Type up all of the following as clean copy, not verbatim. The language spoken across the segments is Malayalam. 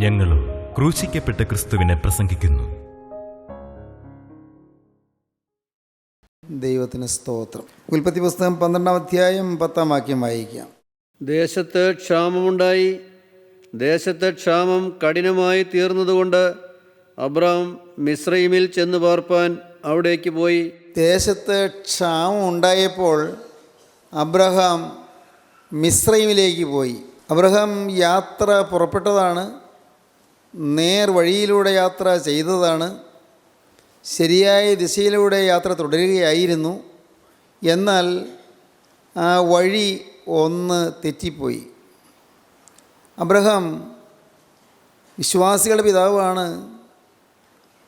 ഞങ്ങളും ക്രൂശിക്കപ്പെട്ട ക്രിസ്തുവിനെ പ്രസംഗിക്കുന്നു. ദൈവത്തിന് സ്തോത്രം. ഉൽപ്പത്തി പുസ്തകം 12-ാം അധ്യായം 10-ാം വാക്യം വായിക്കാം. ദേശത്ത് ക്ഷാമമുണ്ടായി. ദേശത്തെ ക്ഷാമം കഠിനമായി തീർന്നതുകൊണ്ട് അബ്രാം മിസ്രയീമിൽ ചെന്ന് പാർപ്പാൻ അവിടേക്ക് പോയി. ദേശത്ത് ക്ഷാമം ഉണ്ടായപ്പോൾ അബ്രഹാം മിസ്രയീമിലേക്ക് പോയി. അബ്രഹാം യാത്ര പുറപ്പെട്ടതാണ്, നേർ വഴിയിലൂടെ യാത്ര ചെയ്തതാണ്, ശരിയായ ദിശയിലൂടെ യാത്ര തുടരുകയായിരുന്നു. എന്നാൽ ആ വഴി ഒന്ന് തെറ്റിപ്പോയി. അബ്രഹാം വിശ്വാസികളുടെ പിതാവാണ്.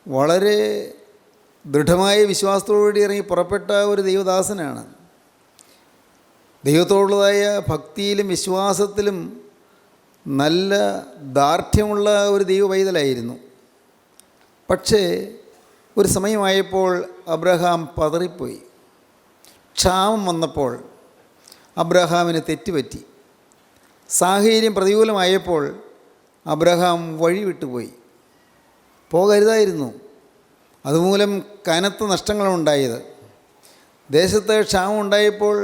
വളരെ ദൃഢമായ വിശ്വാസത്തോടുകൂടി ഇറങ്ങി പുറപ്പെട്ട ഒരു ദൈവദാസനാണ്. ദൈവത്തോടുള്ളതായ ഭക്തിയിലും വിശ്വാസത്തിലും നല്ല ദാർഢ്യമുള്ള ഒരു ദൈവ പൈതലായിരുന്നു. പക്ഷേ ഒരു സമയമായപ്പോൾ അബ്രഹാം പതറിപ്പോയി. ക്ഷാമം വന്നപ്പോൾ അബ്രഹാമിന് തെറ്റുപറ്റി. സാഹചര്യം പ്രതികൂലമായപ്പോൾ അബ്രഹാം വഴി വിട്ടുപോയി. പോകരുതായിരുന്നു. അതുമൂലം കനത്ത നഷ്ടങ്ങളുണ്ടായത്. ദേശത്ത് ക്ഷാമം ഉണ്ടായപ്പോൾ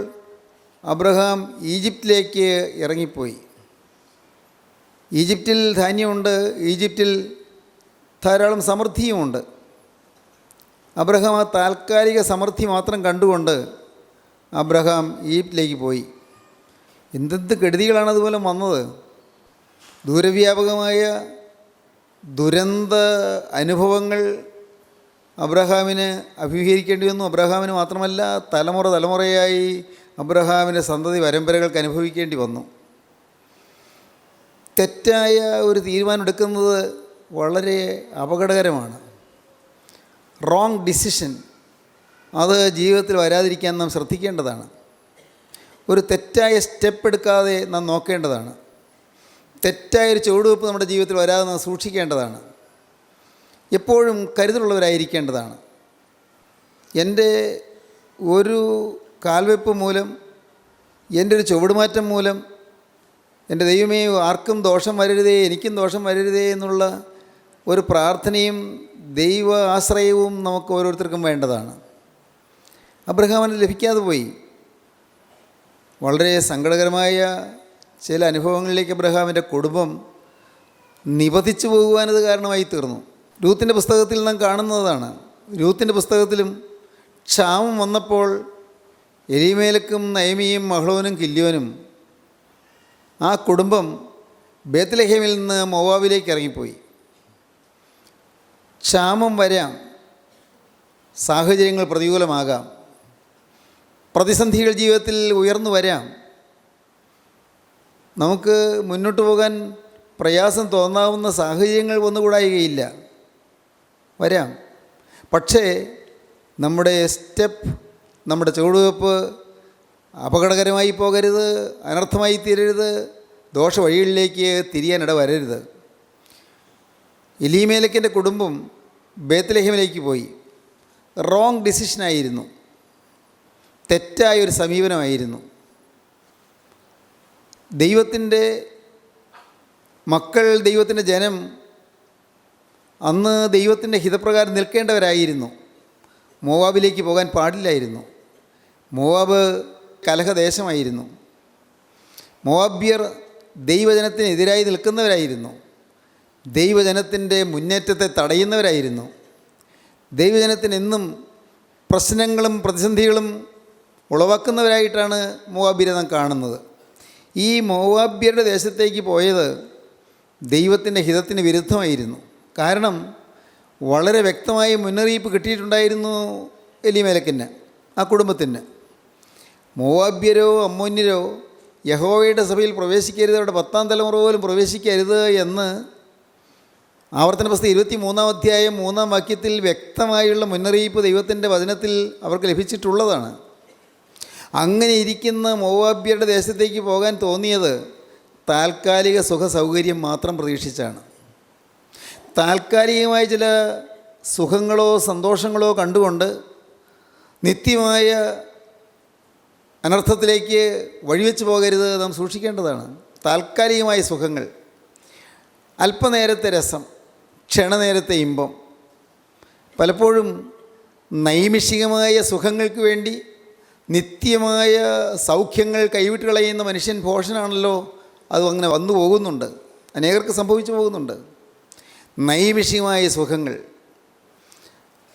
അബ്രഹാം ഈജിപ്തിലേക്ക് ഇറങ്ങിപ്പോയി. ഈജിപ്തിൽ ധാന്യമുണ്ട്, ഈജിപ്തിൽ ധാരാളം സമൃദ്ധിയുമുണ്ട്. അബ്രഹാം ആ താൽക്കാലിക സമൃദ്ധി മാത്രം കണ്ടുകൊണ്ട് അബ്രഹാം ഈജിപ്തിലേക്ക് പോയി. എന്തെന്ത് കെടുതികളാണ് അതുപോലെ വന്നത്. ദൂരവ്യാപകമായ ദുരന്ത അനുഭവങ്ങൾ അബ്രഹാമിന് അഭിമുഖീകരിക്കേണ്ടി വന്നു. അബ്രഹാമിന് മാത്രമല്ല, തലമുറയായി അബ്രഹാമിൻ്റെ സന്തതി പരമ്പരകൾക്ക് അനുഭവിക്കേണ്ടി വന്നു. തെറ്റായ ഒരു തീരുമാനം എടുക്കുന്നത് വളരെ അപകടകരമാണ്. റോങ് ഡിസിഷൻ അത് ജീവിതത്തിൽ വരാതിരിക്കാൻ നാം ശ്രദ്ധിക്കേണ്ടതാണ്. ഒരു തെറ്റായ സ്റ്റെപ്പ് എടുക്കാതെ നാം നോക്കേണ്ടതാണ്. തെറ്റായൊരു ചുവടുവെപ്പ് നമ്മുടെ ജീവിതത്തിൽ വരാതെ നാം സൂക്ഷിക്കേണ്ടതാണ്. എപ്പോഴും കരുതലുള്ളവരായിരിക്കേണ്ടതാണ്. എൻ്റെ ഒരു കാൽവെപ്പ് മൂലം, എൻ്റെ ഒരു ചുവടുമാറ്റം മൂലം എൻ്റെ ദൈവമേ ആർക്കും ദോഷം വരരുതേ, എനിക്കും ദോഷം വരരുതേ എന്നുള്ള ഒരു പ്രാർത്ഥനയും ദൈവ ആശ്രയവും നമുക്ക് ഓരോരുത്തർക്കും വേണ്ടതാണ്. അബ്രഹാമിന് ലഭിക്കാതെ പോയി. വളരെ സങ്കടകരമായ ചില അനുഭവങ്ങളിലേക്ക് അബ്രഹാമിൻ്റെ കുടുംബം നിപതിച്ചു പോകുവാനത് കാരണമായി തീർന്നു. രൂത്തിൻ്റെ പുസ്തകത്തിൽ നാം കാണുന്നതാണ്. രൂത്തിൻ്റെ പുസ്തകത്തിലും ക്ഷാമം വന്നപ്പോൾ എലീമേലക്കും നയമിയും മഹ്ലോനും കില്യോനും ആ കുടുംബം ബേത്ലഹേമിൽ നിന്ന് മോവാബിലേക്ക് ഇറങ്ങിപ്പോയി. ക്ഷാമം വരാം, സാഹചര്യങ്ങൾ പ്രതികൂലമാകാം, പ്രതിസന്ധികൾ ജീവിതത്തിൽ ഉയർന്നു വരാം. നമുക്ക് മുന്നോട്ട് പോകാൻ പ്രയാസം തോന്നാവുന്ന സാഹചര്യങ്ങൾ ഒന്നുകൂടായികയില്ല, വരാം. പക്ഷേ നമ്മുടെ സ്റ്റെപ്പ്, നമ്മുടെ ചുവടുവെപ്പ് അപകടകരമായി പോകരുത്, അനർത്ഥമായി തീരരുത്, ദോഷ വഴികളിലേക്ക് തിരിയാനിട വരരുത്. എലീമേലെക്കിൻ്റെ കുടുംബം ബേത്ലഹേമിലേക്ക് പോയി. റോങ് ഡിസിഷനായിരുന്നു, തെറ്റായൊരു സമീപനമായിരുന്നു. ദൈവത്തിൻ്റെ മക്കൾ, ദൈവത്തിൻ്റെ ജനം അന്ന് ദൈവത്തിൻ്റെ ഹിതപ്രകാരം നിൽക്കേണ്ടവരായിരുന്നു. മോവാബിലേക്ക് പോകാൻ പാടില്ലായിരുന്നു. മോവാബ് കലഹദേശമായിരുന്നു. മോവാബ്യർ ദൈവജനത്തിനെതിരായി നിൽക്കുന്നവരായിരുന്നു. ദൈവജനത്തിൻ്റെ മുന്നേറ്റത്തെ തടയുന്നവരായിരുന്നു. ദൈവജനത്തിന് എന്നും പ്രശ്നങ്ങളും പ്രതിസന്ധികളും ഉളവാക്കുന്നവരായിട്ടാണ് മോവാബ്യരെ നാം കാണുന്നത്. ഈ മോവാബ്യരുടെ ദേശത്തേക്ക് പോയത് ദൈവത്തിൻ്റെ ഹിതത്തിന് വിരുദ്ധമായിരുന്നു. കാരണം വളരെ വ്യക്തമായ മുന്നറിയിപ്പ് കിട്ടിയിട്ടുണ്ടായിരുന്നു എലീമേലെക്കിന്, ആ കുടുംബത്തിന്. മോവാബ്യരോ അമ്മോന്യരോ യഹോവയുടെ സഭയിൽ പ്രവേശിക്കരുത്, അവരുടെ 10-ാം തലമുറ പോലും പ്രവേശിക്കരുത് എന്ന് ആവർത്തന പുസ്തകം 23-ാം അധ്യായം 3-ാം വാക്യത്തിൽ വ്യക്തമായുള്ള മുന്നറിയിപ്പ് ദൈവത്തിൻ്റെ വചനത്തിൽ അവർക്ക് ലഭിച്ചിട്ടുള്ളതാണ്. അങ്ങനെ ഇരിക്കുന്ന മോവാബ്യരുടെ ദേശത്തേക്ക് പോകാൻ തോന്നിയത് താൽക്കാലിക സുഖ സൗകര്യം മാത്രം പ്രതീക്ഷിച്ചാണ്. താൽക്കാലികമായ ചില സുഖങ്ങളോ സന്തോഷങ്ങളോ കണ്ടുകൊണ്ട് നിത്യമായ അനർത്ഥത്തിലേക്ക് വഴിവെച്ച് പോകരുത്, നാം സൂക്ഷിക്കേണ്ടതാണ്. താൽക്കാലികമായ സുഖങ്ങൾ, അല്പനേരത്തെ രസം, ക്ഷണനേരത്തെ ഇമ്പം. പലപ്പോഴും നൈമിഷികമായ സുഖങ്ങൾക്ക് വേണ്ടി നിത്യമായ സൗഖ്യങ്ങൾ കൈവിട്ട് കളയുന്ന മനുഷ്യൻ ഭോഷനാണല്ലോ. അതും അങ്ങനെ വന്നു പോകുന്നുണ്ട്, അനേകർക്ക് സംഭവിച്ചു പോകുന്നുണ്ട്. നൈമിഷികമായ സുഖങ്ങൾ,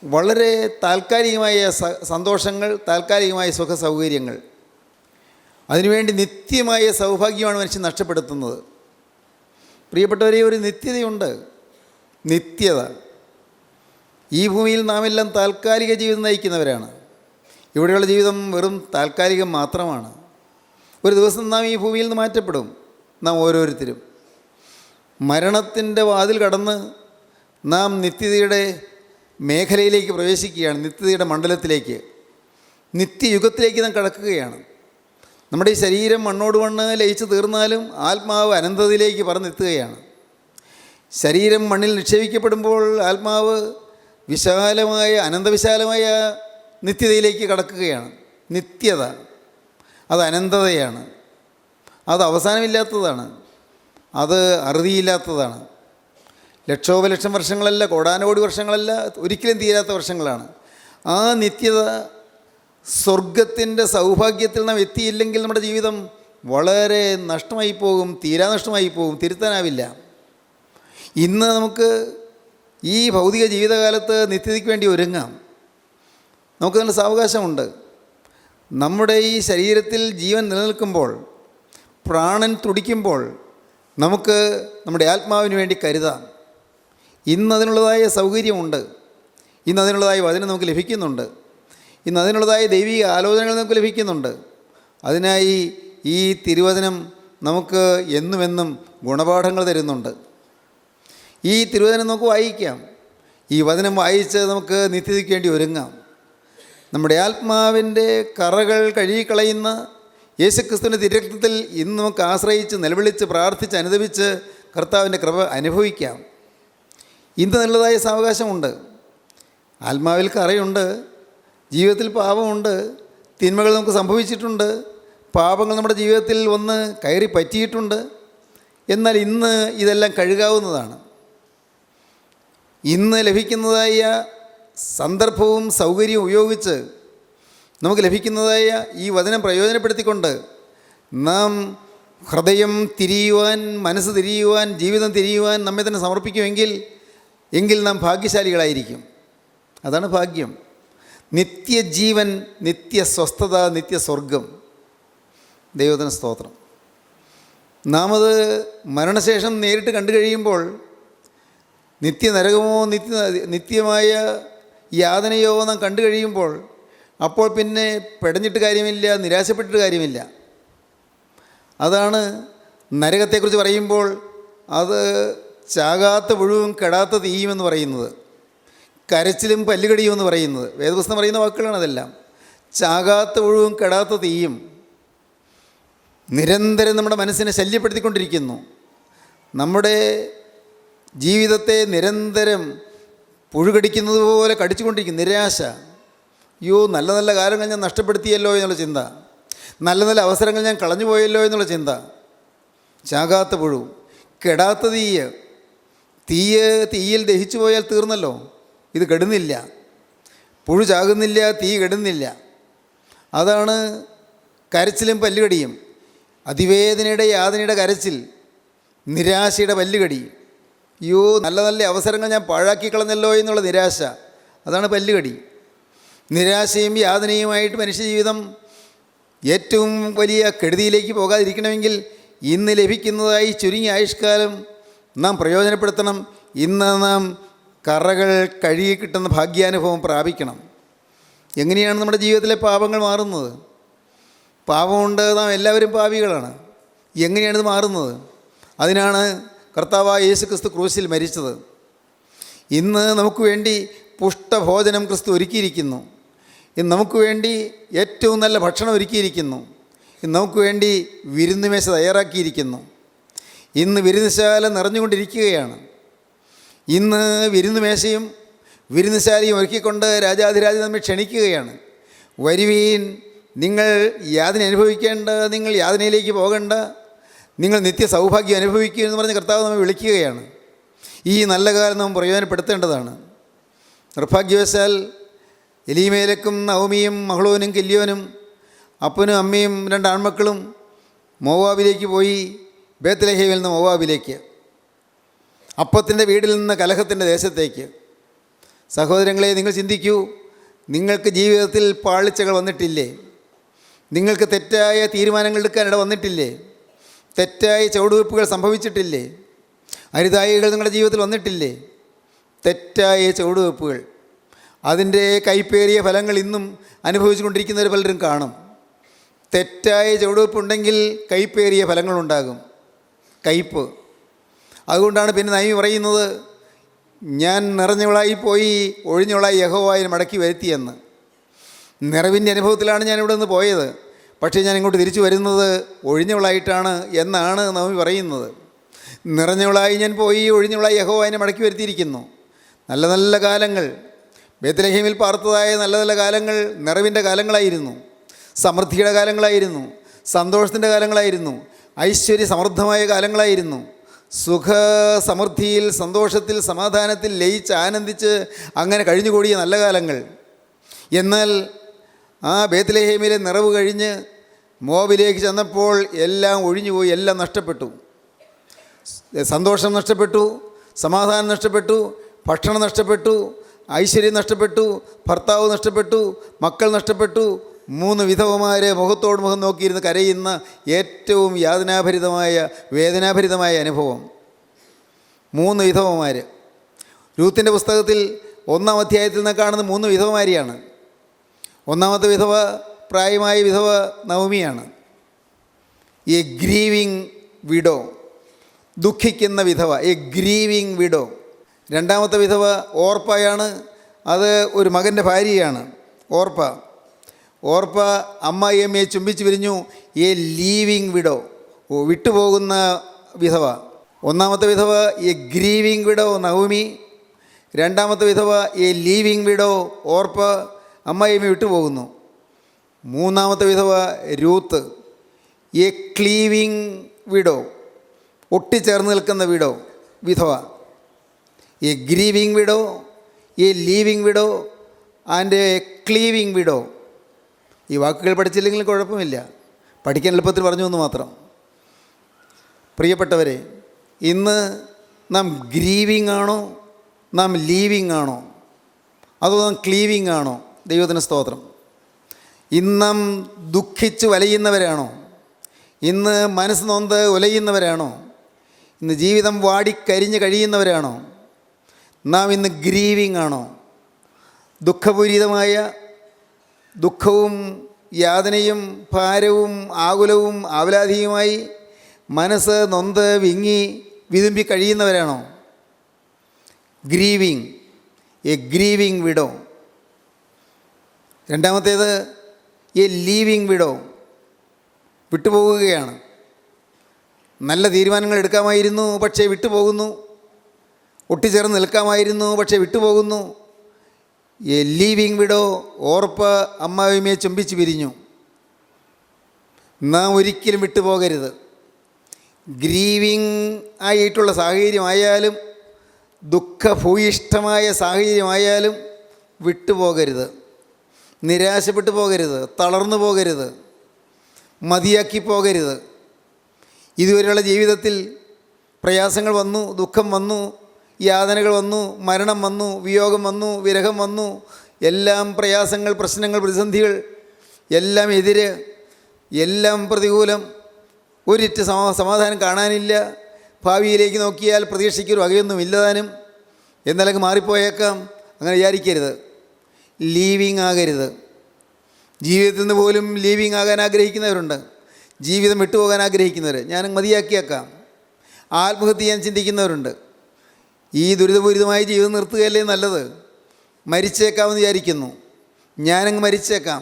വളരെ താൽക്കാലികമായ സന്തോഷങ്ങൾ, താൽക്കാലികമായ സുഖ സൗകര്യങ്ങൾ, അതിനുവേണ്ടി നിത്യമായ സൗഭാഗ്യമാണ് മനുഷ്യൻ നഷ്ടപ്പെടുത്തുന്നത്. പ്രിയപ്പെട്ടവരെ, ഒരു നിത്യതയുണ്ട്, നിത്യത. ഈ ഭൂമിയിൽ നാം എല്ലാം താൽക്കാലിക ജീവിതം നയിക്കുന്നവരാണ്. ഇവിടെയുള്ള ജീവിതം വെറും താൽക്കാലികം മാത്രമാണ്. ഒരു ദിവസം നാം ഈ ഭൂമിയിൽ നിന്ന് മാറ്റപ്പെടും. നാം ഓരോരുത്തരും മരണത്തിൻ്റെ വാതിൽ കടന്ന് നാം നിത്യതയുടെ മേഖലയിലേക്ക് പ്രവേശിക്കുകയാണ്, നിത്യതയുടെ മണ്ഡലത്തിലേക്ക്, നിത്യയുഗത്തിലേക്ക് നാം കടക്കുകയാണ്. നമ്മുടെ ഈ ശരീരം മണ്ണോട് മണ്ണ് ലയിച്ച് തീർന്നാലും ആത്മാവ് അനന്തതയിലേക്ക് പറന്നെത്തുകയാണ്. ശരീരം മണ്ണിൽ നിക്ഷേപിക്കപ്പെടുമ്പോൾ ആത്മാവ് വിശാലമായ, അനന്തവിശാലമായ നിത്യതയിലേക്ക് കടക്കുകയാണ്. നിത്യത അത് അനന്തതയാണ്, അത് അവസാനമില്ലാത്തതാണ്, അത് അറുതിയില്ലാത്തതാണ്. ലക്ഷോപലക്ഷം വർഷങ്ങളല്ല, കോടാനകോടി വർഷങ്ങളല്ല, ഒരിക്കലും തീരാത്ത വർഷങ്ങളാണ്. ആ നിത്യത, സ്വർഗത്തിൻ്റെ സൗഭാഗ്യത്തിൽ നാം എത്തിയില്ലെങ്കിൽ നമ്മുടെ ജീവിതം വളരെ നഷ്ടമായി പോകും, തീരാനഷ്ടമായി പോകും, തിരുത്താനാവില്ല. ഇന്ന് നമുക്ക് ഈ ഭൗതിക ജീവിതകാലത്ത് നിത്യതയ്ക്ക് വേണ്ടി ഒരുങ്ങാം. നമുക്ക് നല്ല സാവകാശമുണ്ട്. നമ്മുടെ ഈ ശരീരത്തിൽ ജീവൻ നിലനിൽക്കുമ്പോൾ, പ്രാണൻ തുടിക്കുമ്പോൾ നമുക്ക് നമ്മുടെ ആത്മാവിന് വേണ്ടി കരുതാം. ഇന്നതിനുള്ളതായ സൗകര്യമുണ്ട്, ഇന്നതിനുള്ളതായ വചനം നമുക്ക് ലഭിക്കുന്നുണ്ട്, ഇന്നതിനുള്ളതായ ദൈവിക ആലോചനകൾ നമുക്ക് ലഭിക്കുന്നുണ്ട്. അതിനായി ഈ തിരുവചനം നമുക്ക് എന്നുമെന്നും ഗുണപാഠങ്ങൾ തരുന്നുണ്ട്. ഈ തിരുവചനം നമുക്ക് വായിക്കാം. ഈ വചനം വായിച്ച് നമുക്ക് നിത്യതയ്ക്ക് വേണ്ടി ഒരുങ്ങാം. നമ്മുടെ ആത്മാവിൻ്റെ കറകൾ കഴുകിക്കളയുന്ന യേശുക്രിസ്തുവിൻ്റെ തിരുരക്തത്തിൽ ഇന്ന് നമുക്ക് ആശ്രയിച്ച് നിലവിളിച്ച് പ്രാർത്ഥിച്ച് അനുദപിച്ച് കർത്താവിൻ്റെ കൃപ അനുഭവിക്കാം. ഇന്ന് നല്ലതായ സാവകാശമുണ്ട്. ആത്മാവിൽ കറയുണ്ട്, ജീവിതത്തിൽ പാപമുണ്ട്, തിന്മകൾ നമുക്ക് സംഭവിച്ചിട്ടുണ്ട്, പാപങ്ങൾ നമ്മുടെ ജീവിതത്തിൽ വന്ന് കയറി പറ്റിയിട്ടുണ്ട്. എന്നാൽ ഇന്ന് ഇതെല്ലാം കഴുകാവുന്നതാണ്. ഇന്ന് ലഭിക്കുന്നതായ സന്ദർഭവും സൗകര്യവും ഉപയോഗിച്ച് നമുക്ക് ലഭിക്കുന്നതായ ഈ വചനം പ്രയോജനപ്പെടുത്തിക്കൊണ്ട് നാം ഹൃദയം തിരിയുവാൻ, മനസ്സ് തിരിയുവാൻ, ജീവിതം തിരിയുവാൻ നമ്മെ തന്നെ സമർപ്പിക്കുമെങ്കിൽ നാം ഭാഗ്യശാലികളായിരിക്കും. അതാണ് ഭാഗ്യം. നിത്യജീവൻ, നിത്യസ്വസ്ഥത, നിത്യസ്വർഗം. ദൈവത്തിന് സ്തോത്രം. നാം അത് മരണശേഷം നേരിട്ട് കണ്ടു കഴിയുമ്പോൾ നിത്യനരകമോ നിത്യമായ യാതനയോ നാം കണ്ടു കഴിയുമ്പോൾ അപ്പോൾ പിന്നെ പെടഞ്ഞിട്ട് കാര്യമില്ല, നിരാശപ്പെട്ടിട്ട് കാര്യമില്ല. അതാണ് നരകത്തെക്കുറിച്ച് പറയുമ്പോൾ അത് ചാകാത്ത പുഴുവും കെടാത്ത തീയുമെന്ന് പറയുന്നത്, കരച്ചിലും പല്ലുകടിയും എന്ന് പറയുന്നത്. വേദപുസ്തകം പറയുന്ന വാക്കുകളാണ് അതെല്ലാം. ചാകാത്ത പുഴുവും കെടാത്ത തീയും നിരന്തരം നമ്മുടെ മനസ്സിനെ ശല്യപ്പെടുത്തിക്കൊണ്ടിരിക്കുന്നു. നമ്മുടെ ജീവിതത്തെ നിരന്തരം പുഴുകടിക്കുന്നത് പോലെ കടിച്ചുകൊണ്ടിരിക്കുന്നു. നിരാശ, അയ്യോ നല്ല നല്ല കാലങ്ങൾ ഞാൻ നഷ്ടപ്പെടുത്തിയല്ലോ എന്നുള്ള ചിന്ത, നല്ല നല്ല അവസരങ്ങൾ ഞാൻ കളഞ്ഞു പോയല്ലോ എന്നുള്ള ചിന്ത. ചാകാത്ത പുഴു, കെടാത്ത തീയിൽ ദഹിച്ചു പോയാൽ തീർന്നല്ലോ. ഇത് കെടുന്നില്ല, പുഴു ചാകുന്നില്ല, തീ കെടുന്നില്ല. അതാണ് കരച്ചിലും പല്ലുകടിയും. അതിവേദനയുടെ യാതനയുടെ കരച്ചിൽ, നിരാശയുടെ പല്ലുകടി. അയ്യോ നല്ല നല്ല അവസരങ്ങൾ ഞാൻ പാഴാക്കി കളഞ്ഞല്ലോ എന്നുള്ള നിരാശ, അതാണ് പല്ലുകടി. നിരാശയും യാതനയുമായിട്ട് മനുഷ്യജീവിതം ഏറ്റവും വലിയ കെടുതിയിലേക്ക് പോകാതിരിക്കണമെങ്കിൽ ഇന്ന് ലഭിക്കുന്നതായി ചുരുങ്ങിയ ആയുഷ്കാലം നാം പ്രയോജനപ്പെടുത്തണം. ഇന്ന് നാം കറകൾ കഴുകി കിട്ടുന്ന ഭാഗ്യാനുഭവം പ്രാപിക്കണം. എങ്ങനെയാണ് നമ്മുടെ ജീവിതത്തിലെ പാപങ്ങൾ മാറുന്നത്? പാപമുണ്ട്, നാം എല്ലാവരും പാപികളാണ്. എങ്ങനെയാണിത് മാറുന്നത്? അതിനാണ് കർത്താവായ യേശുക്രിസ്തു ക്രൂശിൽ മരിച്ചത്. ഇന്ന് നമുക്ക് വേണ്ടി പുഷ്ടഭോജനം ക്രിസ്തു ഒരുക്കിയിരിക്കുന്നു. ഇന്ന് നമുക്ക് വേണ്ടി ഏറ്റവും നല്ല ഭക്ഷണം ഒരുക്കിയിരിക്കുന്നു. ഇന്ന് നമുക്ക് വേണ്ടി വിരുന്നുമേശ തയ്യാറാക്കിയിരിക്കുന്നു. ഇന്ന് വിരുന്നുശാല നിറഞ്ഞുകൊണ്ടിരിക്കുകയാണ്. ഇന്ന് വിരുന്നുമേശയും വിരുന്നുശാലയും ഒരുക്കിക്കൊണ്ട് രാജാധിരാജൻ നമ്മെ ക്ഷണിക്കുകയാണ്. വരുവീൻ, നിങ്ങൾ യാതന അനുഭവിക്കേണ്ട, നിങ്ങൾ യാതനയിലേക്ക് പോകേണ്ട, നിങ്ങൾ നിത്യ സൗഭാഗ്യം അനുഭവിക്കുക എന്ന് പറഞ്ഞ് കർത്താവ് നമ്മെ വിളിക്കുകയാണ്. ഈ നല്ല കാലം നാം പ്രയോജനപ്പെടുത്തേണ്ടതാണ്. നിർഭാഗ്യവശാൽ എലീമേലക്കും നവമിയും മഹ്ളോനും കില്യോനും അപ്പനും അമ്മയും 2 ആൺമക്കളും മോവാബിലേക്ക് പോയി. ബേത്ത്ലേഹേമിൽ നിന്ന് മോവാബിലേക്ക്, അപ്പത്തിൻ്റെ വീടിൽ നിന്ന് കലഹത്തിൻ്റെ ദേശത്തേക്ക്. സഹോദരങ്ങളെ, നിങ്ങൾ ചിന്തിക്കൂ, നിങ്ങൾക്ക് ജീവിതത്തിൽ പാളിച്ചകൾ വന്നിട്ടില്ലേ? നിങ്ങൾക്ക് തെറ്റായ തീരുമാനങ്ങൾ എടുക്കാനിട വന്നിട്ടില്ലേ? തെറ്റായ ചുവടുവയ്പ്പുകൾ സംഭവിച്ചിട്ടില്ലേ? അരുതായികൾ നിങ്ങളുടെ ജീവിതത്തിൽ വന്നിട്ടില്ലേ? തെറ്റായ ചുവടുവയ്പ്പുകൾ, അതിൻ്റെ കൈപ്പേറിയ ഫലങ്ങൾ ഇന്നും അനുഭവിച്ചു കൊണ്ടിരിക്കുന്നവർ പലരും കാണും. തെറ്റായ ചുവടുവയ്പ്പുണ്ടെങ്കിൽ കൈപ്പേറിയ ഫലങ്ങളുണ്ടാകും, കയ്പ്. അതുകൊണ്ടാണ് പിന്നെ നബി പറയുന്നത്, ഞാൻ നിറഞ്ഞവളായി പോയി ഒഴിഞ്ഞവളായി യഹോവയെ മടക്കി വരുത്തിയെന്ന്. നിറവിൻ്റെ അനുഭവത്തിലാണ് ഞാനിവിടെ നിന്ന് പോയത്, പക്ഷേ ഞാൻ ഇങ്ങോട്ട് തിരിച്ചു വരുന്നത് ഒഴിഞ്ഞവളായിട്ടാണ് എന്നാണ് നബി പറയുന്നത്. നിറഞ്ഞവളായി ഞാൻ പോയി ഒഴിഞ്ഞവളായി യഹോവയെ മടക്കി വരുത്തിയിരിക്കുന്നു. നല്ല നല്ല കാലങ്ങൾ, ബേത്ത്ലേഹേമിൽ പാർത്തതായ നല്ല നല്ല കാലങ്ങൾ നിറവിൻ്റെ കാലങ്ങളായിരുന്നു, സമൃദ്ധിയുടെ കാലങ്ങളായിരുന്നു, സന്തോഷത്തിൻ്റെ കാലങ്ങളായിരുന്നു, ഐശ്വര്യ സമൃദ്ധമായ കാലങ്ങളായിരുന്നു. സുഖ സമൃദ്ധിയിൽ, സന്തോഷത്തിൽ, സമാധാനത്തിൽ ലയിച്ച് ആനന്ദിച്ച് അങ്ങനെ കഴിഞ്ഞുകൂടിയ നല്ല കാലങ്ങൾ. എന്നാൽ ആ ബേത്ത്ലേഹേമിലെ നിറവ് കഴിഞ്ഞ് മോവാബിലേക്ക് ചെന്നപ്പോൾ എല്ലാം ഒഴിഞ്ഞുപോയി, എല്ലാം നഷ്ടപ്പെട്ടു. സന്തോഷം നഷ്ടപ്പെട്ടു, സമാധാനം നഷ്ടപ്പെട്ടു, ഭക്ഷണം നഷ്ടപ്പെട്ടു, ഐശ്വര്യം നഷ്ടപ്പെട്ടു, ഭർത്താവ് നഷ്ടപ്പെട്ടു, മക്കൾ നഷ്ടപ്പെട്ടു. 3 വിധവമാർ മുഖത്തോട് മുഖം നോക്കിയിരുന്ന് കരയുന്ന ഏറ്റവും യാതനാഭരിതമായ വേദനാഭരിതമായ അനുഭവം. 3 വിധവമാർ. രൂത്തിൻ്റെ പുസ്തകത്തിൽ 1-ാം അധ്യായത്തിൽ നിന്ന് കാണുന്ന 3 വിധവമാരെയാണ്. 1-ാമത്തെ വിധവ പ്രായമായ വിധവ നവമിയാണ്, എ ഗ്രീവിങ് വിഡോ, ദുഃഖിക്കുന്ന വിധവ, എ ഗ്രീവിങ് വിഡോ. 2-ാമത്തെ വിധവ ഓർപ്പയാണ്, അത് ഒരു മകൻ്റെ ഭാര്യയാണ്. ഓർപ്പ അമ്മായിയമ്മയെ ചുംബിച്ച് പിരിഞ്ഞു, എ ലീവിങ് വിഡോ, വിട്ടുപോകുന്ന വിധവ. 1-ാമത്തെ വിധവ എ ഗ്രീവിങ് വിഡോ നവമി. 2-ാമത്തെ വിധവ എ ലീവിങ് വിഡോ ഓർപ്പ, അമ്മായിയമ്മ വിട്ടുപോകുന്നു. 3-ാമത്തെ വിധവ രൂത്ത്, എ ക്ലീവിങ് വിഡോ, ഒട്ടിച്ചേർന്ന് നിൽക്കുന്ന വിധവ. A grieving widow, a leaving widow and a cleaving widow. ഈ വാക്കുകൾ പഠിച്ചില്ലെങ്കിലും കുഴപ്പമില്ല, പഠിക്കാൻ എളുപ്പത്തിൽ പറഞ്ഞു എന്ന് മാത്രം. പ്രിയപ്പെട്ടവരെ, ഇന്ന് നാം ഗ്രീവിങ് ആണോ, നാം ലീവിങ് ആണോ, അതോ നാം ക്ലീവിങ് ആണോ? ദൈവത്തിന് സ്തോത്രം. ഇന്ന് നാം ദുഃഖിച്ച് വലയുന്നവരാണോ? ഇന്ന് മനസ്സ് നൊന്ത് ഉലയുന്നവരാണോ? ഇന്ന് ജീവിതം വാടിക്കരിഞ്ഞ് കഴിയുന്നവരാണോ? നാം ഇന്ന് ഗ്രീവിങ് ആണോ? ദുഃഖപൂരിതമായ ദുഃഖവും യാതനയും ഭാരവും ആകുലവും ആവലാധിയുമായി മനസ്സ് നൊന്ത് വിങ്ങി വിതുമ്പി കഴിയുന്നവരാണോ? Grieving, a grieving widow. 2-ാമത്തേത് എ ലീവിങ് വിഡോ, വിട്ടുപോകുകയാണ്. നല്ല തീരുമാനങ്ങൾ എടുക്കാമായിരുന്നു, പക്ഷേ വിട്ടുപോകുന്നു. ഒട്ടിച്ചേർന്ന് നിൽക്കാമായിരുന്നു, പക്ഷേ വിട്ടുപോകുന്നു. എ ലീവിങ് വിഡോ, ഓർപ്പ അമ്മായിയമ്മയെ ചുംബിച്ച് പിരിഞ്ഞു. നാം ഒരിക്കലും വിട്ടുപോകരുത്. ഗ്രീവിങ് ആയിട്ടുള്ള സാഹചര്യമായാലും ദുഃഖഭൂയിഷ്ഠമായ സാഹചര്യമായാലും വിട്ടുപോകരുത്, നിരാശപ്പെട്ടു പോകരുത്, തളർന്നു പോകരുത്, മതിയാക്കി പോകരുത്. ഇതുവരെയുള്ള ജീവിതത്തിൽ പ്രയാസങ്ങൾ വന്നു, ദുഃഖം വന്നു, യാതനകൾ വന്നു, മരണം വന്നു, വിയോഗം വന്നു, വിരഹം വന്നു, എല്ലാം പ്രയാസങ്ങൾ, പ്രശ്നങ്ങൾ, പ്രതിസന്ധികൾ, എല്ലാം എതിര്, എല്ലാം പ്രതികൂലം. ഒരിറ്റ് സമാധാനം കാണാനില്ല. ഭാവിയിലേക്ക് നോക്കിയാൽ പ്രതീക്ഷയ്ക്കൊരു വകയൊന്നും ഇല്ലതാനും. എന്നാലൊക്കെ മാറിപ്പോയേക്കാം. അങ്ങനെ വിചാരിക്കരുത്. ലീവിങ് ആകരുത്. ജീവിതത്തിൽ നിന്ന് പോലും ലീവിങ് ആകാൻ ആഗ്രഹിക്കുന്നവരുണ്ട്, ജീവിതം വിട്ടുപോകാൻ ആഗ്രഹിക്കുന്നവർ. ഞാൻ മതിയാക്കിയേക്കാം, ആത്മഹത്യ ചെയ്യാൻ ചിന്തിക്കുന്നവരുണ്ട്. ഈ ദുരിതപൂരിതമായ ജീവിതം നിർത്തുകയല്ലേ നല്ലത്? മരിച്ചേക്കാമെന്ന് വിചാരിക്കുന്നു. ഞാനങ്ങ് മരിച്ചേക്കാം.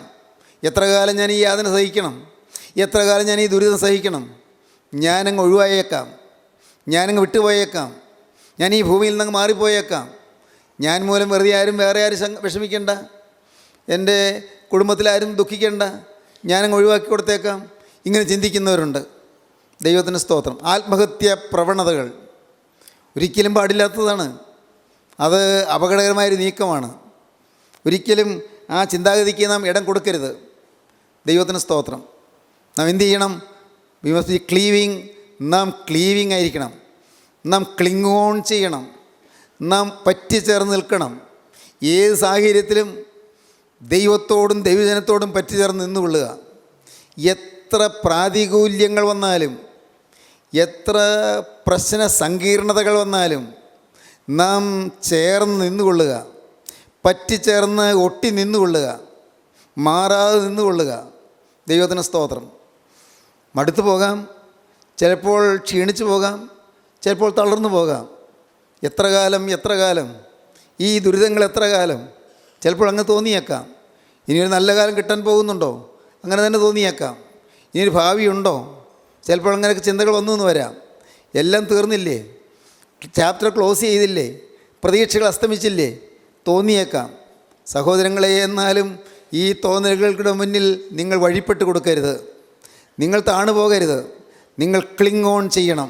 എത്ര കാലം ഞാൻ ഈ യാതന സഹിക്കണം? എത്ര കാലം ഞാൻ ഈ ദുരിതം സഹിക്കണം? ഞാനങ്ങ് ഒഴിവായേക്കാം, ഞാനങ്ങ് വിട്ടുപോയേക്കാം, ഞാൻ ഈ ഭൂമിയിൽ നിന്നങ്ങ് മാറിപ്പോയേക്കാം. ഞാൻ മൂലം വെറുതെ വേറെ ആരും വിഷമിക്കേണ്ട, എൻ്റെ കുടുംബത്തിലാരും ദുഃഖിക്കേണ്ട, ഞാനങ്ങ് ഒഴിവാക്കി കൊടുത്തേക്കാം. ഇങ്ങനെ ചിന്തിക്കുന്നവരുണ്ട്. ദൈവത്തിന് സ്തോത്രം. ആത്മഹത്യ പ്രവണതകൾ ഒരിക്കലും പാടില്ലാത്തതാണ്. അത് അപകടകരമായൊരു നീക്കമാണ്. ഒരിക്കലും ആ ചിന്താഗതിക്ക് നാം ഇടം കൊടുക്കരുത്. ദൈവത്തിന് സ്തോത്രം. നാം എന്ത് ചെയ്യണം? We must be cleaving. നാം ക്ലീവിങ് ആയിരിക്കണം. നാം ക്ലിങ് ഓൺ ചെയ്യണം. നാം പറ്റിച്ചേർന്ന് നിൽക്കണം. ഏത് സാഹചര്യത്തിലും ദൈവത്തോടും ദൈവജനത്തോടും പറ്റിച്ചേർന്ന് നിന്നുകൊള്ളുക. എത്ര പ്രാതികൂല്യങ്ങൾ വന്നാലും, എത്ര പ്രശ്ന സങ്കീർണതകൾ വന്നാലും നാം ചേർന്ന് നിന്നുകൊള്ളുക. പറ്റിച്ചേർന്ന് ഒട്ടി നിന്നുകൊള്ളുക. മാറാതെ നിന്നുകൊള്ളുക. ദൈവത്തിന് സ്തോത്രം. മടുത്തു പോകാം, ചിലപ്പോൾ ക്ഷീണിച്ചു പോകാം, ചിലപ്പോൾ തളർന്നു പോകാം. എത്ര കാലം ഈ ദുരിതങ്ങൾ എത്ര കാലം? ചിലപ്പോൾ അങ്ങ് തോന്നിയേക്കാം ഇനിയൊരു നല്ല കാലം കിട്ടാൻ പോകുന്നുണ്ടോ, അങ്ങനെ തന്നെ തോന്നിയേക്കാം. ഇനിയൊരു ഭാവിയുണ്ടോ, ചിലപ്പോൾ അങ്ങനെയൊക്കെ ചിന്തകൾ വന്നു എന്ന് വരാം. എല്ലാം തീർന്നില്ലേ, ചാപ്റ്റർ ക്ലോസ് ചെയ്തില്ലേ, പ്രതീക്ഷകൾ അസ്തമിച്ചില്ലേ, തോന്നിയേക്കാം. സഹോദരങ്ങളെ, എന്നാലും ഈ തോന്നലുകൾക്ക് മുന്നിൽ നിങ്ങൾ വഴിപ്പെട്ട് കൊടുക്കരുത്. നിങ്ങൾ താണു പോകരുത്. നിങ്ങൾ ക്ലിങ് ഓൺ ചെയ്യണം.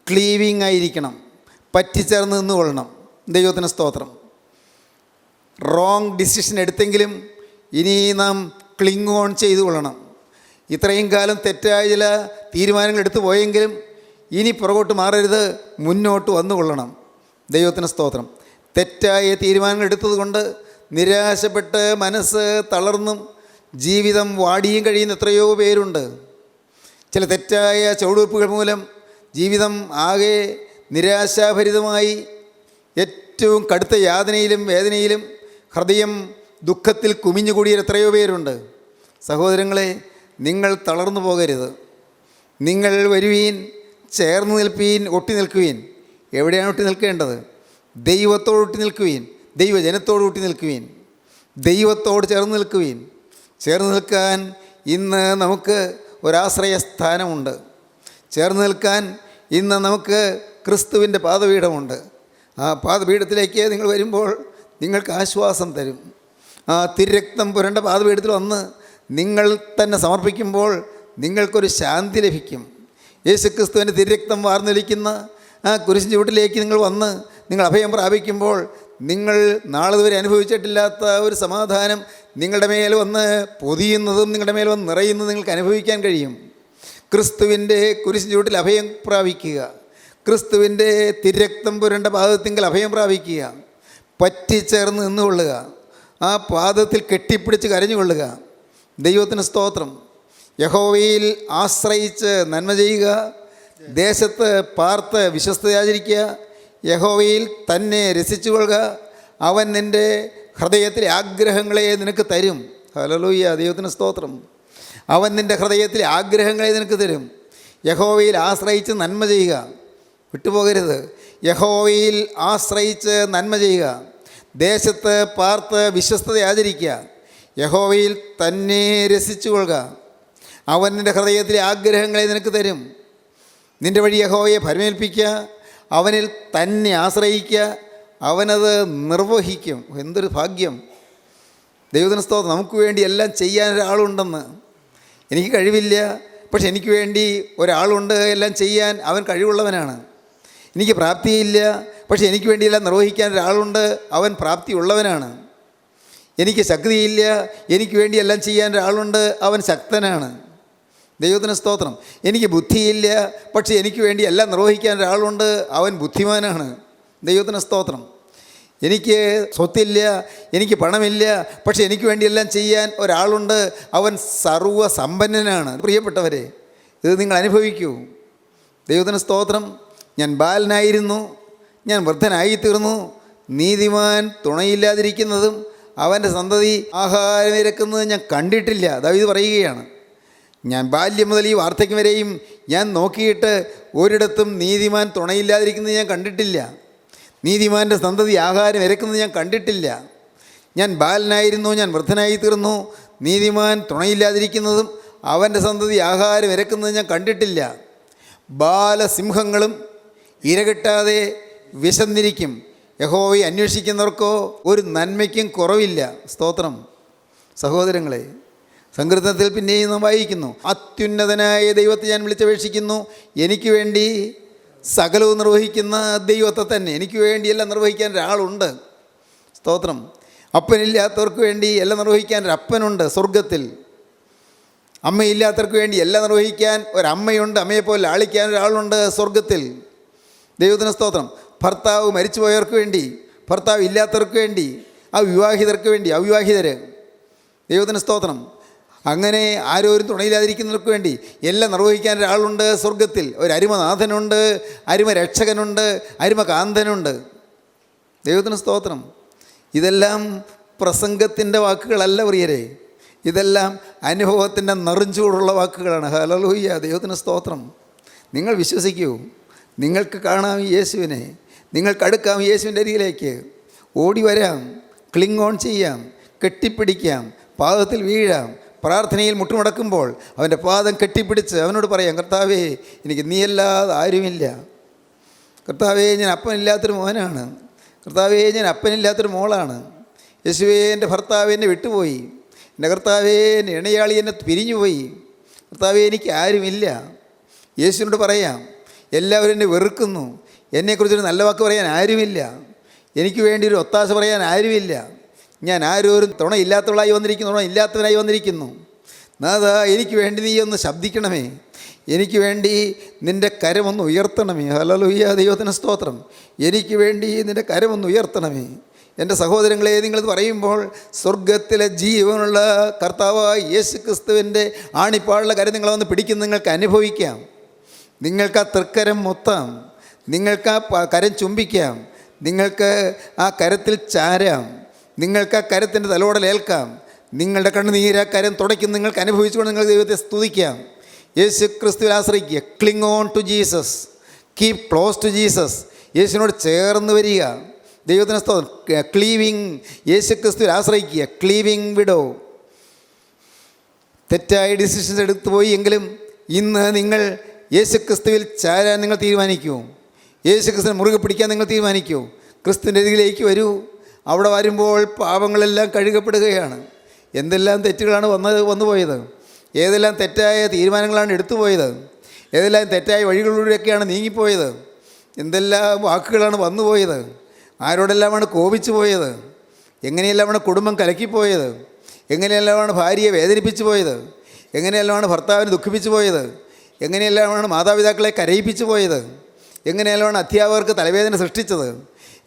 ക്ലീവിങ് ആയിരിക്കണം. പറ്റിച്ചേർന്ന് നിന്നുകൊള്ളണം. ദൈവത്തിന് സ്തോത്രം. റോങ് ഡിസിഷൻ എടുത്തെങ്കിലും ഇനി നാം ക്ലിങ് ഓൺ ചെയ്തു കൊള്ളണം. ഇത്രയും കാലം തെറ്റായ ചില തീരുമാനങ്ങൾ എടുത്തു പോയെങ്കിലും ഇനി പുറകോട്ട് മാറരുത്, മുന്നോട്ട് വന്നുകൊള്ളണം. ദൈവത്തിന് സ്തോത്രം. തെറ്റായ തീരുമാനങ്ങൾ എടുത്തതുകൊണ്ട് നിരാശപ്പെട്ട് മനസ്സ് തളർന്നും ജീവിതം വാടിയും കഴിയുന്ന എത്രയോ പേരുണ്ട്. ചില തെറ്റായ ചുവടുവെപ്പുകൾ മൂലം ജീവിതം ആകെ നിരാശാഭരിതമായി ഏറ്റവും കടുത്ത യാതനയിലും വേദനയിലും ഹൃദയം ദുഃഖത്തിൽ കുമിഞ്ഞുകൂടിയ എത്രയോ പേരുണ്ട്. സഹോദരങ്ങളെ, നിങ്ങൾ തളർന്നു പോകരുത്. നിങ്ങൾ വരുവീൻ, ചേർന്ന് നിൽപ്പീൻ, ഒട്ടി നിൽക്കുവീൻ. എവിടെയാണ് ഒട്ടി നിൽക്കേണ്ടത്? ദൈവത്തോട് ഒട്ടി നിൽക്കുവീൻ. ദൈവജനത്തോട് ഒട്ടി നിൽക്കുവീൻ. ദൈവത്തോട് ചേർന്ന് നിൽക്കുവീൻ. ചേർന്ന് നിൽക്കാൻ ഇന്ന് നമുക്ക് ഒരാശ്രയ സ്ഥാനമുണ്ട്. ചേർന്ന് നിൽക്കാൻ ഇന്ന് നമുക്ക് ക്രിസ്തുവിൻ്റെ പാദപീഠമുണ്ട്. ആ പാദപീഠത്തിലേക്ക് നിങ്ങൾ വരുമ്പോൾ നിങ്ങൾക്ക് ആശ്വാസം തരും. ആ തിരുരക്തം പുരണ്ട പാദപീഠത്തിൽ വന്ന് നിങ്ങൾ തന്നെ സമർപ്പിക്കുമ്പോൾ നിങ്ങൾക്കൊരു ശാന്തി ലഭിക്കും. യേശുക്രിസ്തുവിൻ്റെ തിരുരക്തം വാർന്നൊലിക്കുന്ന ആ കുരിശിൻ ചുവട്ടിലേക്ക് നിങ്ങൾ വന്ന് നിങ്ങൾ അഭയം പ്രാപിക്കുമ്പോൾ നിങ്ങൾ നാളെ വരെ അനുഭവിച്ചിട്ടില്ലാത്ത ഒരു സമാധാനം നിങ്ങളുടെ മേൽ വന്ന് പൊതിയുന്നതും നിങ്ങളുടെ മേൽ വന്ന് നിറയുന്നതും നിങ്ങൾക്ക് അനുഭവിക്കാൻ കഴിയും. ക്രിസ്തുവിൻ്റെ കുരിശിൻ ചുവട്ടിൽ അഭയം പ്രാപിക്കുക. ക്രിസ്തുവിൻ്റെ തിരുരക്തം പുരണ്ട പാദത്തിങ്കൽ അഭയം പ്രാപിക്കുക. പറ്റിച്ചേർന്ന് നിന്നുകൊള്ളുക. ആ പാദത്തിൽ കെട്ടിപ്പിടിച്ച് കരഞ്ഞുകൊള്ളുക. ദൈവത്തിന് സ്തോത്രം. യഹോവയിൽ ആശ്രയിച്ച് നന്മ ചെയ്യുക. ദേശത്ത് പാർത്ത് വിശ്വസ്തയാചരിക്കുക. യഹോവയിൽ തന്നെ രസിച്ചുകൊള്ളുക. അവൻ നിൻ്റെ ഹൃദയത്തിലെ ആഗ്രഹങ്ങളെ നിനക്ക് തരും. ഹല്ലേലൂയ. ദൈവത്തിന് സ്തോത്രം. അവൻ നിൻ്റെ ഹൃദയത്തിലെ ആഗ്രഹങ്ങളെ നിനക്ക് തരും. യഹോവയിൽ ആശ്രയിച്ച് നന്മ ചെയ്യുക. വിട്ടുപോകരുത്. യഹോവയിൽ ആശ്രയിച്ച് നന്മ ചെയ്യുക. ദേശത്ത് പാർത്ത് വിശ്വസ്തത ആചരിക്കുക. യഹോവയിൽ തന്നെ രസിച്ചുകൊള്ളുക. അവൻ നിൻ്റെ ഹൃദയത്തിലെ ആഗ്രഹങ്ങളെ നിനക്ക് തരും. നിൻ്റെ വഴി യഹോവയെ ഭരമേൽപ്പിക്കുക. അവനിൽ തന്നെ ആശ്രയിക്കുക. അവനത് നിർവഹിക്കും. എന്തൊരു ഭാഗ്യം. ദൈവത്തിന് സ്തോത്രം. നമുക്ക് വേണ്ടി എല്ലാം ചെയ്യാൻ ഒരാളുണ്ടെന്ന്. എനിക്ക് കഴിവില്ല, പക്ഷെ എനിക്ക് വേണ്ടി ഒരാളുണ്ട് എല്ലാം ചെയ്യാൻ. അവൻ കഴിവുള്ളവനാണ്. എനിക്ക് പ്രാപ്തിയില്ല, പക്ഷെ എനിക്ക് വേണ്ടിയെല്ലാം നിർവഹിക്കാൻ ഒരാളുണ്ട്. അവൻ പ്രാപ്തിയുള്ളവനാണ്. എനിക്ക് ശക്തിയില്ല, എനിക്ക് വേണ്ടി എല്ലാം ചെയ്യാൻ ഒരാളുണ്ട്. അവൻ ശക്തനാണ്. ദൈവത്തിന് സ്തോത്രം. എനിക്ക് ബുദ്ധിയില്ല, പക്ഷേ എനിക്ക് വേണ്ടി എല്ലാം നിർവഹിക്കാൻ ഒരാളുണ്ട്. അവൻ ബുദ്ധിമാനാണ്. ദൈവത്തിന് സ്തോത്രം. എനിക്ക് സ്വത്തില്ല, എനിക്ക് പണമില്ല, പക്ഷേ എനിക്ക് വേണ്ടി എല്ലാം ചെയ്യാൻ ഒരാളുണ്ട്. അവൻ സർവ്വസമ്പന്നനാണ്. പ്രിയപ്പെട്ടവരെ, ഇത് നിങ്ങൾ അനുഭവിക്കൂ. ദൈവത്തിന് സ്തോത്രം. ഞാൻ ബാലനായിരുന്നു, ഞാൻ വൃദ്ധനായി തീർന്നു. നീതിമാൻ തുണയില്ലാതിരിക്കുന്നതും അവൻ്റെ സന്തതി ആഹാരം ഇരക്കുന്നതും ഞാൻ കണ്ടിട്ടില്ല. ദാവീദ് പറയുകയാണ്, ഞാൻ ബാല്യം മുതൽ ഈ വാർദ്ധക്യം വരെയും ഞാൻ നോക്കിയിട്ട് ഒരിടത്തും നീതിമാൻ തുണയില്ലാതിരിക്കുന്നത് ഞാൻ കണ്ടിട്ടില്ല. നീതിമാൻ്റെ സന്തതി ആഹാരം ഇരക്കുന്നത് ഞാൻ കണ്ടിട്ടില്ല. ഞാൻ ബാലനായിരുന്നു, ഞാൻ വൃദ്ധനായി തീർന്നു. നീതിമാൻ തുണയില്ലാതിരിക്കുന്നതും അവൻ്റെ സന്തതി ആഹാരം ഇരക്കുന്നത് ഞാൻ കണ്ടിട്ടില്ല. ബാലസിംഹങ്ങളും ഇരകിട്ടാതെ വിശന്നിരിക്കും. യഹോവയെ അന്വേഷിക്കുന്നവർക്കോ ഒരു നന്മയ്ക്കും കുറവില്ല. സ്തോത്രം. സഹോദരങ്ങളെ, സങ്കീർത്തനത്തിൽ പിന്നെയും നാം വായിക്കുന്നു, അത്യുന്നതനായ ദൈവത്തെ ഞാൻ വിളിച്ചപേക്ഷിക്കുന്നു. എനിക്ക് വേണ്ടി സകലവും നിർവഹിക്കുന്ന ദൈവത്തെ തന്നെ. എനിക്ക് വേണ്ടി എല്ലാം നിർവഹിക്കാൻ ഒരാളുണ്ട്. സ്തോത്രം. അപ്പനില്ലാത്തവർക്ക് വേണ്ടി എല്ലാം നിർവഹിക്കാൻ ഒരു അപ്പനുണ്ട് സ്വർഗത്തിൽ. അമ്മയില്ലാത്തവർക്ക് വേണ്ടി എല്ലാം നിർവഹിക്കാൻ ഒരമ്മയുണ്ട്. അമ്മയെപ്പോലെ ലാളിക്കാൻ ഒരാളുണ്ട് സ്വർഗത്തിൽ. ദൈവത്തിന് സ്തോത്രം. ഭർത്താവ് മരിച്ചുപോയവർക്ക് വേണ്ടി, ഭർത്താവ് ഇല്ലാത്തവർക്ക് വേണ്ടി, അവിവാഹിതർക്ക് വേണ്ടി, അവിവാഹിതര്, ദൈവത്തിന് സ്തോത്രം. അങ്ങനെ ആരോരും തുണയില്ലാതിരിക്കുന്നവർക്ക് വേണ്ടി എല്ലാം നിർവഹിക്കാൻ ഒരാളുണ്ട് സ്വർഗത്തിൽ. ഒരു അരിമനാഥനുണ്ട്, അരിമ രക്ഷകനുണ്ട്, അരിമകാന്തനുണ്ട്. ദൈവത്തിന് സ്തോത്രം. ഇതെല്ലാം പ്രസംഗത്തിൻ്റെ വാക്കുകളല്ല പ്രിയരെ, ഇതെല്ലാം അനുഭവത്തിൻ്റെ നെറുഞ്ചൂടുള്ള വാക്കുകളാണ്. ഹല്ലേലൂയ, ദൈവത്തിന് സ്തോത്രം. നിങ്ങൾ വിശ്വസിക്കൂ. നിങ്ങൾക്ക് കാണാം യേശുവിനെ, നിങ്ങൾക്ക് അടുക്കാം യേശുവിൻ്റെ അരികിലേക്ക്. ഓടി വരാം, ക്ലിങ് ഓൺ ചെയ്യാം, കെട്ടിപ്പിടിക്കാം, പാദത്തിൽ വീഴാം. പ്രാർത്ഥനയിൽ മുട്ടുമടക്കുമ്പോൾ അവൻ്റെ പാദം കെട്ടിപ്പിടിച്ച് അവനോട് പറയാം, കർത്താവേ എനിക്ക് നീയല്ലാതെ ആരുമില്ല. കർത്താവേ ഞാൻ അപ്പനില്ലാത്തൊരു മോനാണ്. കർത്താവേ ഞാൻ അപ്പനില്ലാത്തൊരു മോളാണ്. യേശുവേ എൻ്റെ ഭർത്താവ് എന്നെ വിട്ടുപോയി. എൻ്റെ കർത്താവേ എൻ്റെ ഇണയാളി എന്നെ പിരിഞ്ഞുപോയി. കർത്താവേ എനിക്ക് ആരുമില്ല. യേശുവിനോട് പറയാം, എല്ലാവരും എന്നെ വെറുക്കുന്നു. എന്നെക്കുറിച്ചൊരു നല്ല വാക്ക് പറയാൻ ആരുമില്ല. എനിക്ക് വേണ്ടി ഒരു ഒത്താശ പറയാൻ ആരുമില്ല. ഞാൻ ആരോരും തുണയില്ലാത്തവളായി വന്നിരിക്കുന്നു, തുണയില്ലാത്തവനായി വന്നിരിക്കുന്നു. നാഥാ എനിക്ക് വേണ്ടി നീ ഒന്ന് ശബ്ദിക്കണമേ. എനിക്ക് വേണ്ടി നിൻ്റെ കരമൊന്ന് ഉയർത്തണമേ. ഹല്ലേലൂയ, ദൈവത്തിന് സ്തോത്രം. എനിക്ക് വേണ്ടി നിൻ്റെ കരമൊന്ന് ഉയർത്തണമേ. എൻ്റെ സഹോദരങ്ങളെ, നിങ്ങളിത് പറയുമ്പോൾ സ്വർഗത്തിലെ ജീവനുള്ള കർത്താവായ യേശു ക്രിസ്തുവിൻ്റെ ആണിപ്പാടുള്ള കരം നിങ്ങളെ വന്ന് പിടിക്കുന്ന നിങ്ങൾക്ക് അനുഭവിക്കാം. നിങ്ങൾക്ക് ആ തൃക്കരം മൊത്താം, നിങ്ങൾക്ക് ആ കരം ചുംബിക്കാം, നിങ്ങൾക്ക് ആ കരത്തിൽ ചാരാം, നിങ്ങൾക്ക് ആ കരത്തിൻ്റെ തലോടലേൽക്കാം. നിങ്ങളുടെ കണ്ണുനീര് ആ കരം തുടയ്ക്കും നിങ്ങൾക്ക് അനുഭവിച്ചുകൊണ്ട് നിങ്ങൾ ദൈവത്തെ സ്തുതിക്കാം. യേശു ക്രിസ്തുവിൽ ആശ്രയിക്കുക. Cling on to Jesus, keep close to Jesus. യേശുവിനോട് ചേർന്ന് വരിക. ദൈവത്തിന് സ്തോത്രം. ക്ലീവിങ്, യേശു ക്രിസ്തുവിൽ ആശ്രയിക്കുക. Cleaving widow. തെറ്റായ ഡിസിഷൻസ് എടുത്തു പോയി എങ്കിലും ഇന്ന് നിങ്ങൾ യേശു ക്രിസ്തുവിൽ ചാരാൻ നിങ്ങൾ തീരുമാനിക്കൂ. യേശു ക്രിസ്തുവിനെ മുറുകെ പിടിക്കാൻ നിങ്ങൾ തീരുമാനിക്കൂ. ക്രിസ്തുവിൻ്റെ അരികിലേക്ക് വരൂ. അവിടെ വരുമ്പോൾ പാപങ്ങളെല്ലാം കഴുകപ്പെടുകയാണ്. എന്തെല്ലാം തെറ്റുകളാണ് വന്നു പോയത്, ഏതെല്ലാം തെറ്റായ തീരുമാനങ്ങളാണ് എടുത്തു പോയത്, ഏതെല്ലാം തെറ്റായ വഴികളിലൂടെയൊക്കെയാണ് നീങ്ങിപ്പോയത്, എന്തെല്ലാം വാക്കുകളാണ് വന്നുപോയത്, ആരോടെല്ലാമാണ് കോപിച്ചു പോയത്, എങ്ങനെയെല്ലാമാണ് കുടുംബം കലക്കിപ്പോയത്, എങ്ങനെയെല്ലാമാണ് ഭാര്യയെ വേദനിപ്പിച്ചു പോയത്, എങ്ങനെയെല്ലാമാണ് ഭർത്താവിനെ ദുഃഖിപ്പിച്ചു പോയത്, എങ്ങനെയെല്ലാമാണ് മാതാപിതാക്കളെ കരയിപ്പിച്ചു പോയത്, എങ്ങനെയെല്ലാമാണ് അധ്യാപകർക്ക് തലവേദന സൃഷ്ടിച്ചത്,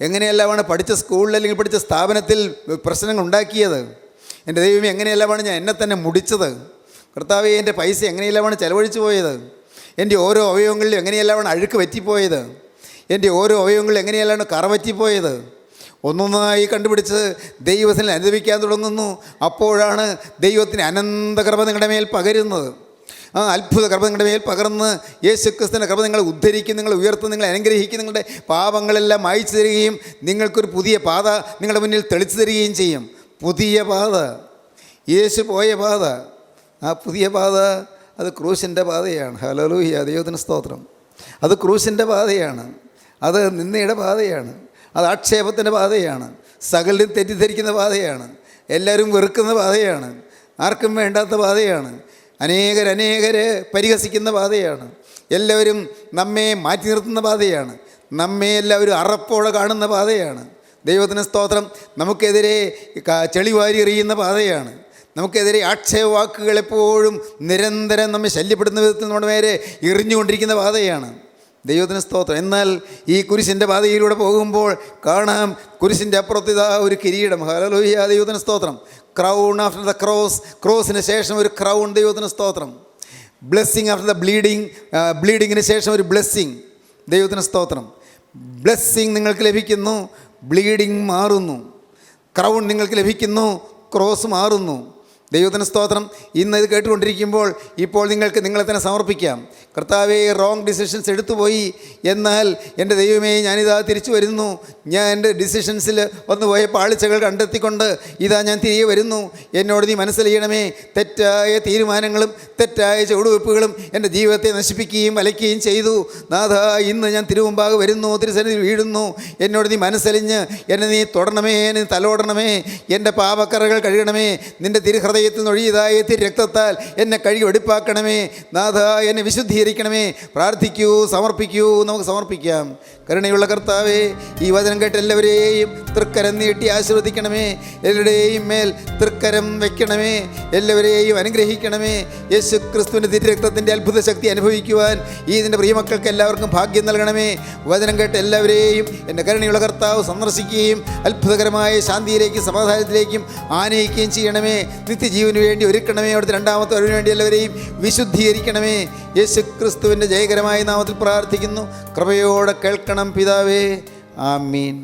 എങ്ങനെയെല്ലാമാണ് പഠിച്ച സ്കൂളിൽ അല്ലെങ്കിൽ പഠിച്ച സ്ഥാപനത്തിൽ പ്രശ്നങ്ങൾ ഉണ്ടാക്കിയത്. എൻ്റെ ദൈവമേ, എങ്ങനെയെല്ലാമാണ് ഞാൻ എന്നെ തന്നെ മുടിച്ചത്. കർത്താവേ, എൻ്റെ പൈസ എങ്ങനെയെല്ലാമാണ് ചെലവഴിച്ചു പോയത്. എൻ്റെ ഓരോ അവയവങ്ങളിലും എങ്ങനെയെല്ലാമാണ് അഴുക്ക് പറ്റിപ്പോയത്. എൻ്റെ ഓരോ അവയവങ്ങളിലും എങ്ങനെയെല്ലാം കറ പറ്റിപ്പോയത്. ഒന്നൊന്നായി കണ്ടുപിടിച്ച് ദൈവത്തിന് അനുഭവിക്കാൻ തുടങ്ങുന്നു. അപ്പോഴാണ് ദൈവത്തിന് അനന്തകൃപ നിങ്ങളുടെ മേൽ പകരുന്നത്. ആ അത്ഭുത കൃപ നിങ്ങളുടെ മേൽ പകർന്ന് യേശു ക്രിസ്തുവിൻ്റെ കൃപ നിങ്ങളെ ഉദ്ധരിക്കും, നിങ്ങളെ ഉയർത്തും, നിങ്ങളെ അനുഗ്രഹിക്കും, നിങ്ങളുടെ പാപങ്ങളെല്ലാം മായ്ച്ചു തരികയും നിങ്ങൾക്കൊരു പുതിയ പാത നിങ്ങളുടെ മുന്നിൽ തെളിച്ചു തരികയും ചെയ്യും. പുതിയ പാത, യേശു പോയ പാത, ആ പുതിയ പാത അത് ക്രൂശിൻ്റെ പാതയാണ്. ഹല്ലേലൂയ, ദൈവത്തിന് സ്തോത്രം. അത് ക്രൂശിൻ്റെ പാതയാണ്, അത് നിന്ദയുടെ പാതയാണ്, അത് ആക്ഷേപത്തിൻ്റെ പാതയാണ്, സകലരും തെറ്റിദ്ധരിക്കുന്ന പാതയാണ്, എല്ലാവരും വെറുക്കുന്ന പാതയാണ്, ആർക്കും വേണ്ടാത്ത പാതയാണ്, അനേകരെ പരിഹസിക്കുന്ന പാതയാണ്, എല്ലാവരും നമ്മെ മാറ്റി നിർത്തുന്ന പാതയാണ്, നമ്മെ എല്ലാവരും അറപ്പോടെ കാണുന്ന പാതയാണ്. ദൈവത്തിന് സ്തോത്രം. നമുക്കെതിരെ ചെളിവാരി എറിയുന്ന പാതയാണ്, നമുക്കെതിരെ ആക്ഷേപവാക്കുകൾ എപ്പോഴും നിരന്തരം നമ്മെ ശല്യപ്പെടുന്ന വിധത്തിൽ നമ്മുടെ നേരെ എറിഞ്ഞുകൊണ്ടിരിക്കുന്ന പാതയാണ്. ദൈവത്തിന് സ്തോത്രം. എന്നാൽ ഈ കുരിശിൻ്റെ പാതയിലൂടെ പോകുമ്പോൾ കാണാം, കുരിശിൻ്റെ അപ്പുറത്തിതാ ഒരു കിരീടം. ഹല്ലേലൂയ, ദൈവത്തിന് സ്തോത്രം. ക്രൗൺ ആഫ്റ്റർ ദ ക്രോസ്, ക്രോസിന് ശേഷം ഒരു ക്രൗൺ. ദൈവത്തിന് സ്തോത്രം. ബ്ലെസ്സിങ് ആഫ്റ്റർ ദ ബ്ലീഡിങ്ങിന് ശേഷം ഒരു ബ്ലെസ്സിങ്. ദൈവത്തിന് സ്തോത്രം. ബ്ലെസ്സിങ് നിങ്ങൾക്ക് ലഭിക്കുന്നു, ബ്ലീഡിങ് മാറുന്നു. ക്രൗൺ നിങ്ങൾക്ക് ലഭിക്കുന്നു, ക്രോസ് മാറുന്നു. ദൈവത്തിന് സ്തോത്രം. ഇന്ന് ഇത് കേട്ടുകൊണ്ടിരിക്കുമ്പോൾ ഇപ്പോൾ നിങ്ങൾക്ക് നിങ്ങളെ തന്നെ സമർപ്പിക്കാം. കർത്താവേ, റോങ് ഡിസിഷൻസ് എടുത്തുപോയി, എന്നാൽ എൻ്റെ ദൈവമേ, ഞാനിതാ തിരിച്ചു വരുന്നു. ഞാൻ എൻ്റെ ഡിസിഷൻസിൽ വന്നുപോയ പാളിച്ചകൾ കണ്ടെത്തിക്കൊണ്ട് ഇതാ ഞാൻ തിരികെ വരുന്നു. എന്നോട് നീ മനസ്സിലാക്കണമേ. തെറ്റായ തീരുമാനങ്ങളും തെറ്റായ ചുവടുവെപ്പുകളും എൻ്റെ ജീവിതത്തെ നശിപ്പിക്കുകയും വലയ്ക്കുകയും ചെയ്തു. നാഥാ, ഇന്ന് ഞാൻ തിരുമുമ്പാകെ വരുന്നു, തിരുസന്നിധിയിൽ വീഴുന്നു. എന്നോട് നീ മനസ്സലിഞ്ഞ് എന്നെ നീ തൊടണമേ, എന്നെ തലോടണമേ, എൻ്റെ പാപക്കറകൾ കഴുകണമേ, നിൻ്റെ തിരുഹൃദയം ഹൃദയത്തിൽ നിന്നൊഴിയതായ രക്തത്താൽ എന്നെ കഴുകി വെടിപ്പാക്കണമേ. നാഥ, എന്നെ വിശുദ്ധീകരിക്കണമേ. പ്രാർത്ഥിക്കൂ, സമർപ്പിക്കൂ. നമുക്ക് സമർപ്പിക്കാം. കരുണയുള്ള കർത്താവേ, ഈ വചനം കേട്ട് എല്ലാവരെയും തൃക്കരം നീട്ടി ആശീർവദിക്കണമേ. എല്ലാവരുടെയും മേൽ തൃക്കരം വയ്ക്കണമേ. എല്ലാവരെയും അനുഗ്രഹിക്കണമേ. യേശു ക്രിസ്തുവിൻ്റെ തിരുരക്തത്തിൻ്റെ അത്ഭുത ശക്തി അനുഭവിക്കുവാൻ ഇതിൻ്റെ പ്രിയമക്കൾക്ക് എല്ലാവർക്കും ഭാഗ്യം നൽകണമേ. വചനം കേട്ട് എല്ലാവരെയും എൻ്റെ കരുണയുള്ള കർത്താവ് സന്ദർശിക്കുകയും അത്ഭുതകരമായ ശാന്തിയിലേക്കും സമാധാനത്തിലേക്കും ആനയിക്കുകയും ചെയ്യണമേ. നിത്യജീവന് വേണ്ടി ഒരുക്കണമേ. അവിടുത്തെ രണ്ടാമത്തെ വരവിന് വേണ്ടി എല്ലാവരെയും വിശുദ്ധീകരിക്കണമേ. യേശു ക്രിസ്തുവിൻ്റെ ജയകരമായ നാമത്തിൽ പ്രാർത്ഥിക്കുന്നു. കൃപയോടെ കേൾക്കണം പിതാവേ. ആമീൻ.